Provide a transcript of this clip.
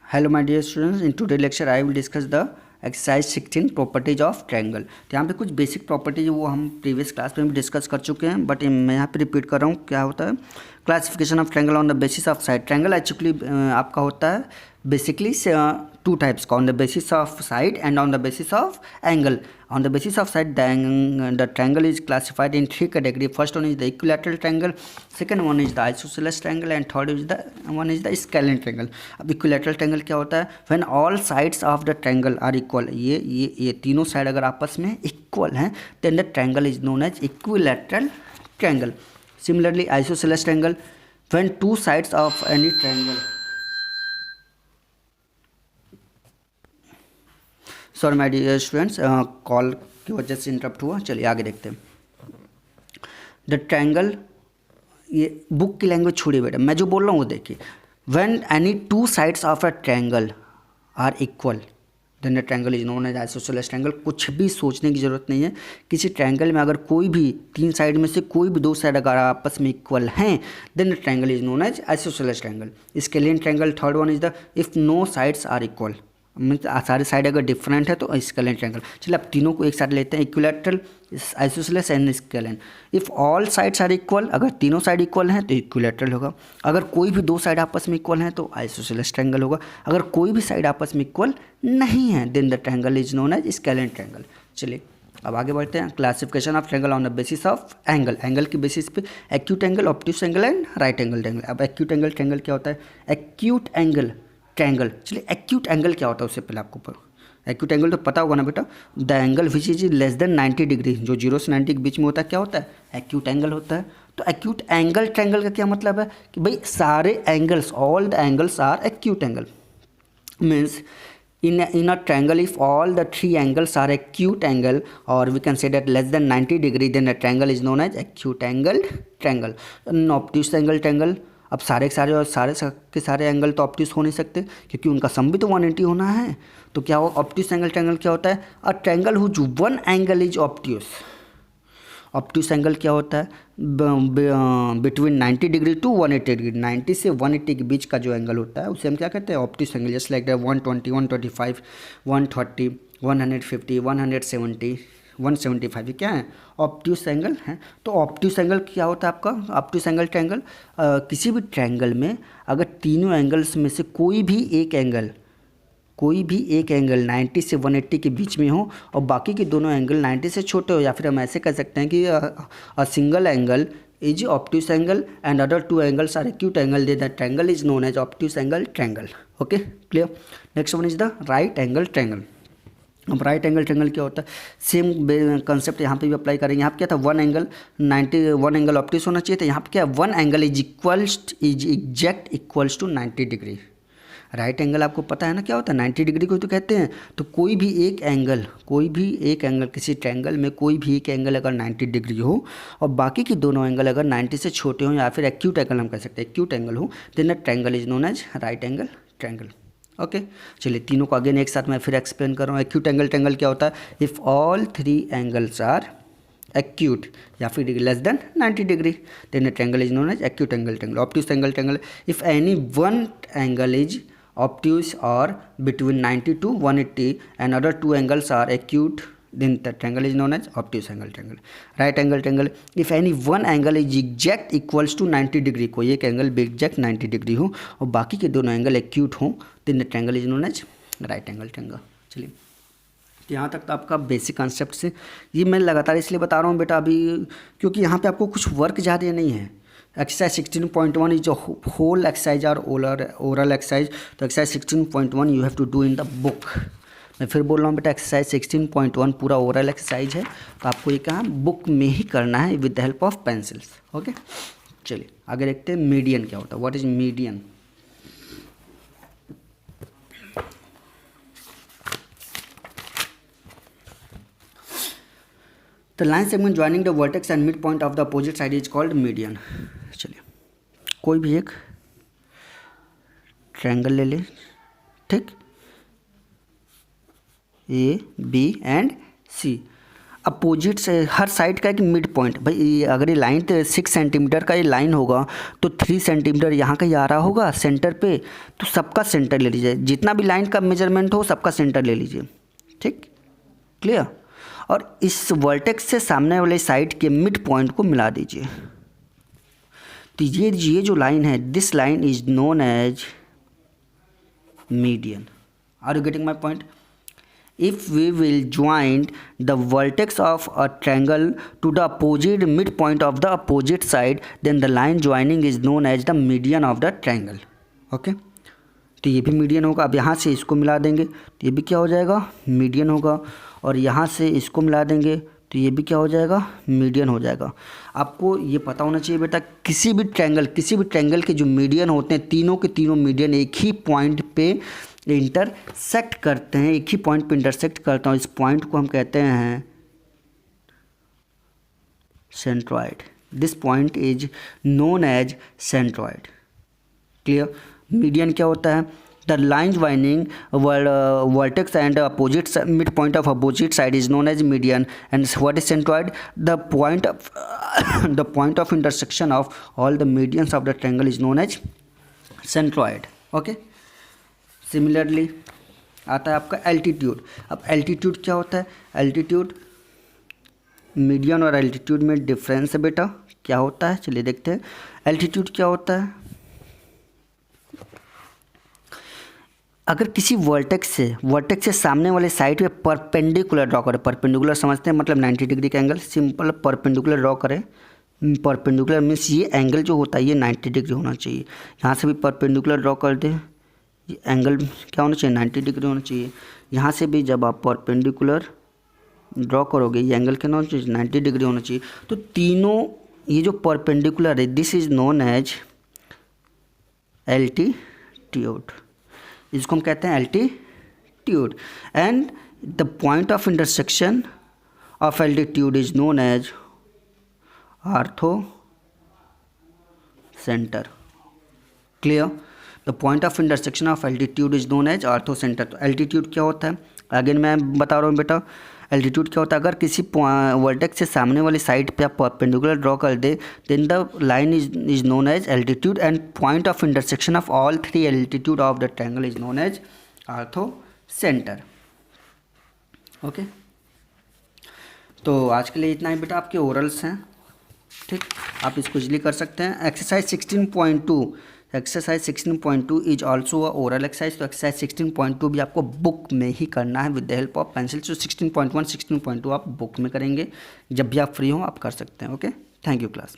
Hello my dear students, in today lecture I will discuss the exercise 16 properties of triangle. तो यहाँ पे कुछ basic properties वो हम प्रीवियस क्लास में भी डिस्कस कर चुके हैं, बट मैं यहाँ पे रिपीट कर रहा हूँ। क्या होता है classification of triangle on the basis of side. Triangle actually आपका होता है बेसिकली टू टाइप्स का, on the basis of side and on the basis of angle. On the basis of side, the triangle is classified in three categories. First one is the equilateral triangle, second one is the isosceles triangle, and third is the scalene triangle. अब equilateral triangle क्या होता है? When all sides of the triangle are equal, ये तीनों side अगर आपस में equal हैं, then the triangle is known as equilateral triangle. Similarly, isosceles triangle, when two sides of any triangle, sorry my dear students, call की वजह से interrupt हुआ। चलिए आगे देखते हैं। द ट्रायंगल, ये बुक की लैंग्वेज छोड़िए बेटा, मैं जो बोल रहा हूँ वो देखिए। When any two sides of a triangle are equal then the triangle is known as isosceles triangle. कुछ भी सोचने की जरूरत नहीं है। किसी ट्रायंगल में अगर कोई भी तीन साइड में से कोई भी दो साइड अगर आपस में इक्वल हैं then the triangle is known as isosceles triangle. Scalene triangle, third one is the if no sides are equal, सारे साइड अगर डिफरेंट है तो स्केलियन ट्रायंगल। चलिए अब तीनों को एक साथ लेते हैं, equilateral, isosceles and scalene. If all sides are equal, अगर तीनों साइड इक्वल हैं तो इक्विलैटरल होगा। अगर कोई भी दो साइड आपस में इक्वल हैं तो आइसोसेलेस ट्रायंगल होगा। अगर कोई भी साइड आपस में इक्वल नहीं है then the triangle is known as scalene triangle. चलिए अब आगे बढ़ते हैं। Classification of triangle on the basis of angle. Angle की बेसिस पे acute angle, obtuse angle and right angle triangle. अब एक्यूट एंगल ट्रायंगल क्या होता है? एक्यूट एंगल ट्रायंगल, चलिए एक्यूट एंगल क्या होता है उससे पहले आपको एक्यूट एंगल तो पता होगा ना बेटा। The angle which is less than 90 degree, जो 0 से 90 के बीच में होता है क्या होता है? एक्यूट एंगल होता है। तो एक्यूट एंगल ट्रायंगल का क्या मतलब है कि भाई सारे angles, all the angles are acute angle. Means in a triangle if all the three angles are acute angle, or we can say that less than 90 degree, then a triangle is known as acute angle triangle. Obtuse angle triangle, अब सारे के सारे और सारे के सारे angle तो obtuse हो नहीं सकते क्योंकि उनका सम भी तो 180 होना है। तो क्या हो ऑब्ट्यूस एंगल ट्रायंगल क्या होता है? A triangle whose one angle is obtuse. Obtuse angle क्या होता है? बिटवीन 90 डिग्री टू 180 डिग्री, 90 से 180 के बीच का जो एंगल होता है उसे हम क्या कहते हैं? Obtuse angle. Just like that 120, 125, 130, 150, 170, 175, ये क्या है? ऑब्ट्यूस एंगल है। तो ऑब्ट्यूस एंगल क्या होता है आपका? ऑब्ट्यूस एंगल ट्रायंगल, किसी भी ट्रायंगल में अगर तीनों एंगल्स में से कोई भी एक एंगल 90 से 180 के बीच में हो और बाकी के दोनों एंगल 90 से छोटे हो, या फिर हम ऐसे कह सकते हैं कि a single angle is obtuse angle and other two angles are acute angle, they that triangle is known as obtuse angle triangle. Okay clear. Next one is the right angle triangle. अब right angle triangle क्या होता है? Same concept यहाँ पे भी apply करेंगे। यहाँ पे क्या था? वन एंगल ऑब्ट्यूस होना चाहिए था। यहाँ पे क्या है? One angle is exact equals to 90 degree. Right angle आपको पता है ना क्या होता है? 90 डिग्री को तो कहते हैं। तो कोई भी एक एंगल किसी ट्रायंगल में कोई भी एक एंगल अगर 90 डिग्री हो और बाकी के दोनों एंगल अगर 90 से छोटे हों या फिर एक्यूट एंगल हम कह सकते हैं, एक्यूट एंगल हो, then the triangle is known as right angle triangle. Okay चलिए तीनों को अगेन एक साथ मैं फिर एक्सप्लेन कर रहा हूँ। एक्यूट एंगल ट्रायंगल क्या होता है? If all three angles are acute या फिर less than 90 degree then the triangle is known as acute angle triangle. Obtuse angle triangle, if any one angle is obtuse or between 90 to 180 and other two angles are acute, then the triangle is known as obtuse angle triangle. Right angle triangle, if any one angle is exact equals to 90 degree, कोई एक angle exact 90 degree हो और बाकी के दोनों angle acute हों then the triangle is known as right angle triangle. चलिए यहाँ तक तो आपका बेसिक कॉन्सेप्ट से ये मैं लगातार इसलिए बता रहा हूँ बेटा अभी क्योंकि यहाँ पे आपको कुछ वर्क ज़्यादा नहीं है। एक्सरसाइज 16.1 इज होल एक्सरसाइज और ओरल एक्सरसाइज। तो exercise 16.1 you have to do in the book. मैं फिर बोल रहा हूँ बेटा एक्सरसाइज 16.1 पूरा ओरल एक्सरसाइज है, तो आपको ये कहाँ बुक में ही करना है with the help of pencils. Okay चलिए आगे देखते हैं। मीडियन क्या होता है? What is median? The line segment joining the vertex and mid point of the opposite side is called median. चलिए कोई भी एक ट्रायंगल ले ले, ठीक, A B and C. Opposite से हर साइड का एक मिड पॉइंट, भाई अगर ये लाइन 6 सेंटीमीटर का ये लाइन होगा तो 3 सेंटीमीटर यहाँ का ही आ रहा होगा सेंटर पे, तो सबका सेंटर ले लीजिए, जितना भी लाइन का मेजरमेंट हो सबका सेंटर ले लीजिए, ठीक, क्लियर। और इस वर्टेक्स से सामने वाले साइड के मिड पॉइंट को मिला दीजिए। तो ये जो लाइन है, this line is known as median. Are you getting my point? If we will join the vertex of a triangle to the opposite midpoint of the opposite side, then the line joining is known as the median of the triangle. Okay? तो ये भी median होगा। अब यहाँ से इसको मिला देंगे तो ये भी क्या हो जाएगा, मीडियन होगा। और यहाँ से इसको मिला देंगे तो ये भी क्या हो जाएगा, मीडियन हो जाएगा। आपको ये पता होना चाहिए बेटा, किसी भी ट्रायंगल के जो मीडियन होते हैं, तीनों के तीनों मीडियन एक ही पॉइंट पे इंटरसेक्ट करते हैं, एक ही पॉइंट पे इंटरसेक्ट करता हूँ। इस पॉइंट को हम कहते हैं centroid. This point is known as centroid. Clear? Median क्या होता है? The line joining vertex and opposite mid point of opposite side is known as median. And what is centroid? The point of intersection of all the medians of the triangle is known as centroid. Okay. Similarly आता है आपका altitude. अब altitude क्या होता है? Altitude, median और altitude में difference है बेटा, क्या होता है चलिए देखते हैं। एल्टीट्यूड क्या होता है? अगर किसी वर्टेक्स से सामने वाले साइड पे परपेंडिकुलर ड्रॉ करें, परपेंडिकुलर समझते हैं मतलब 90 डिग्री का एंगल, सिंपल परपेंडिकुलर ड्रॉ करें। परपेंडिकुलर मीन्स ये एंगल जो होता है ये 90 डिग्री होना चाहिए। यहाँ से भी परपेंडिकुलर ड्रॉ कर दें, ये एंगल क्या होना चाहिए, 90 डिग्री होना चाहिए। यहाँ से भी जब आप परपेंडिकुलर ड्रॉ करोगे ये एंगल क्या होना चाहिए, 90 डिग्री होना चाहिए। तो तीनों ये जो परपेंडिकुलर है, this is known as altitude. इसको हम कहते हैं altitude. And the point of intersection of altitude is known as orthocentre. Clear? The point of intersection of altitude is known as orthocentre. तो altitude क्या होता है, again मैं बता रहा हूँ बेटा, एल्टीट्यूड क्या होता है? अगर किसी वर्टेक्स से सामने वाली साइड पे आप परपेंडिकुलर ड्रॉ कर दे, then the line is known as altitude and point of intersection of all 3 altitude of the triangle is known as orthocentre. Okay, तो आज के लिए इतना ही बेटा, आपके ओरल्स हैं, ठीक, आप इसको इजली कर सकते हैं। Exercise 16.2 is also a oral exercise. तो एक्सरसाइज 16.2 भी आपको बुक में ही करना है with the help of pencil. तो 16.1 16.2 आप बुक में करेंगे, जब भी आप फ्री हो आप कर सकते हैं। Okay, thank you class.